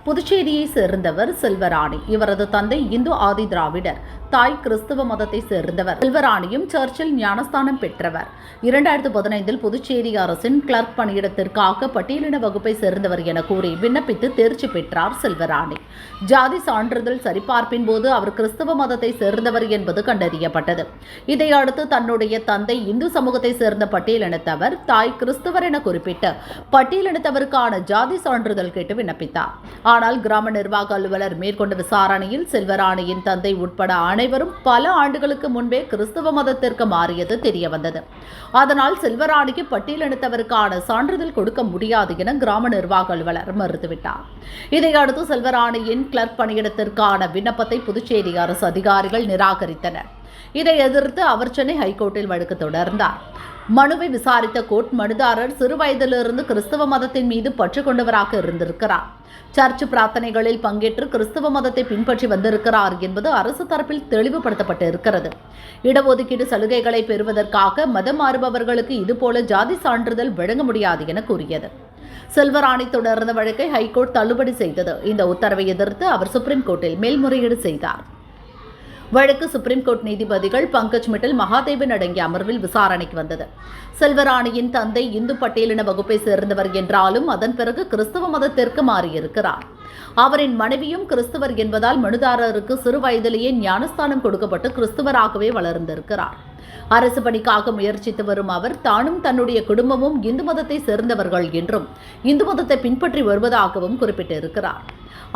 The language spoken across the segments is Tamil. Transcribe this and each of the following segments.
புதுச்சேரியை சேர்ந்தவர் செல்வராணி. இவரது தந்தை இந்து ஆதி திராவிடர், தாய் கிறிஸ்தவ மதத்தை சேர்ந்தவர். செல்வராணியும் சர்ச்சில் ஞானஸ்தானம் பெற்றவர். 2015 புதுச்சேரி அரசின் கிளர்க் பணியிடத்திற்காக பட்டியலின வகுப்பை சேர்ந்தவர் என கூறி விண்ணப்பித்து தேர்ச்சி பெற்றார் செல்வராணி. ஜாதி சான்றிதழ் சரிபார்ப்பின் போது அவர் கிறிஸ்தவ மதத்தை சேர்ந்தவர் என்பது கண்டறியப்பட்டது. இதையடுத்து தன்னுடைய தந்தை இந்து சமூகத்தை சேர்ந்த பட்டியலினத்தவர், தாய் கிறிஸ்தவர் என குறிப்பிட்டு பட்டியலினத்தவருக்கான ஜாதி சான்றிதழ் கேட்டு விண்ணப்பித்தார். ஆனால் கிராம நிர்வாக அலுவலர் மேற்கொண்ட விசாரணையில் செல்வராணியின் தந்தை உட்பட அனைவரும் பல ஆண்டுகளுக்கு முன்பே கிறிஸ்தவ மதத்திற்கு மாறியது தெரியவந்தது. அதனால் செல்வராணிக்கு பட்டியலினத்தவருக்கான சான்றிதழ் கொடுக்க முடியாது என கிராம நிர்வாக அலுவலர் மறுத்துவிட்டார். இதையடுத்து செல்வராணியின் கிளர்க் பணியிடத்திற்கான விண்ணப்பத்தை புதுச்சேரி அரசு அதிகாரிகள் நிராகரித்தனர். இதை எதிர்த்து அவர் சென்னை ஹைகோர்ட்டில் வழக்கு தொடர்ந்தார். மனுவை விசாரித்த கோர்ட், மனுதாரர் சிறு வயதிலிருந்து கிறிஸ்தவ மதத்தின் மீது பற்று கொண்டவராக இருந்திருக்கிறார். சர்ச் பிரார்த்தனைகளில் பங்கேற்று கிறிஸ்தவ மதத்தை பின்பற்றி வந்திருக்கிறார் என்பது அரசு தரப்பில் தெளிவுபடுத்தப்பட்டு இருக்கிறது. இடஒதுக்கீடு சலுகைகளை பெறுவதற்காக மதம் மாறுபவர்களுக்கு இதுபோல ஜாதி சான்றிதழ் வழங்க முடியாது என கூறியது. செல்வராணி தொடர்ந்த வழக்கை ஹைகோர்ட் தள்ளுபடி செய்தது. இந்த உத்தரவை எதிர்த்து அவர் சுப்ரீம் கோர்ட்டில் மேல்முறையீடு செய்தார். வழக்கு சுப்ரீம் கோர்ட் நீதிபதிகள் பங்கஜ் மிட்டல், மகாதேவன் அடங்கிய அமர்வில் விசாரணைக்கு வந்தது. செல்வராணியின் தந்தை இந்து பட்டியலின வகுப்பை சேர்ந்தவர் என்றாலும் அதன் பிறகு கிறிஸ்தவ மதத்திற்கு மாறியிருக்கிறார். அவரின் மனைவியும் கிறிஸ்தவர் என்பதால் மனுதாரருக்கு சிறு வயதிலேயே ஞானஸ்தானம் கொடுக்கப்பட்டு கிறிஸ்தவராகவே வளர்ந்திருக்கிறார். அரசு பணிக்காக முயற்சித்து வரும் அவர் தானும் தன்னுடைய குடும்பமும் இந்து மதத்தை சேர்ந்தவர்கள் என்றும் இந்து மதத்தை பின்பற்றி வருவதாகவும் குறிப்பிட்டிருக்கிறார்.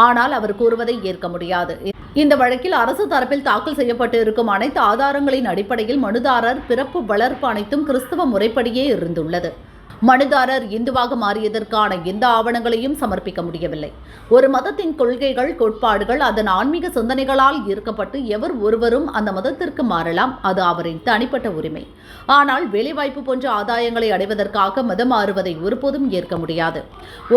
ஆனால் அவர் கூறுவதை ஏற்க முடியாது. இந்த வழக்கில் அரசு தரப்பில் தாக்கல் செய்யப்பட்டு இருக்கும் அனைத்து ஆதாரங்களின் அடிப்படையில் மனுதாரர் பிறப்பு, வளர்ப்பு அனைத்தும் கிறிஸ்தவ முறைப்படியே இருந்துள்ளது. மனுதாரர் இந்துவாக மாறியதற்கான எந்த ஆவணங்களையும் சமர்ப்பிக்க முடியவில்லை. ஒரு மதத்தின் கொள்கைகள், கோட்பாடுகள் அதன் ஆன்மீக சிந்தனைகளால் ஈர்க்கப்பட்டு எவர் ஒருவரும் அந்த மதத்திற்கு மாறலாம். அது அவரின் தனிப்பட்ட உரிமை. ஆனால் வேலைவாய்ப்பு போன்ற ஆதாயங்களை அடைவதற்காக மதம் மாறுவதை ஒருபோதும் ஏற்க முடியாது.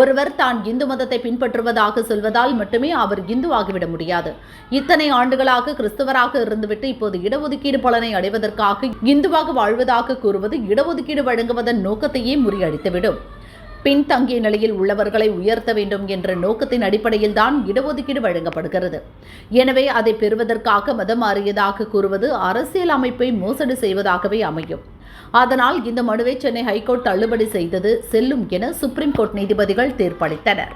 ஒருவர் தான் இந்து மதத்தை பின்பற்றுவதாக சொல்வதால் மட்டுமே அவர் இந்துவாகிவிட முடியாது. இத்தனை ஆண்டுகளாக கிறிஸ்தவராக இருந்துவிட்டு இப்போது இடஒதுக்கீடு பலனை அடைவதற்காக இந்துவாக வாழ்வதாக கூறுவது இடஒதுக்கீடு வழங்குவதன் நோக்கத்தையே முறியடித்துவிடும். பின்தங்கிய நிலையில் உள்ளவர்களை உயர்த்த வேண்டும் என்ற நோக்கத்தின் அடிப்படையில் தான் இடஒதுக்கீடு வழங்கப்படுகிறது. எனவே அதை பெறுவதற்காக மதம் மாறியதாக கூறுவது அரசியல் அமைப்பை மோசடி செய்வதாகவே அமையும். அதனால் இந்த மனுவை சென்னை ஹைகோர்ட் தள்ளுபடி செய்தது செல்லும் என சுப்ரீம் கோர்ட் நீதிபதிகள் தீர்ப்பளித்தனர்.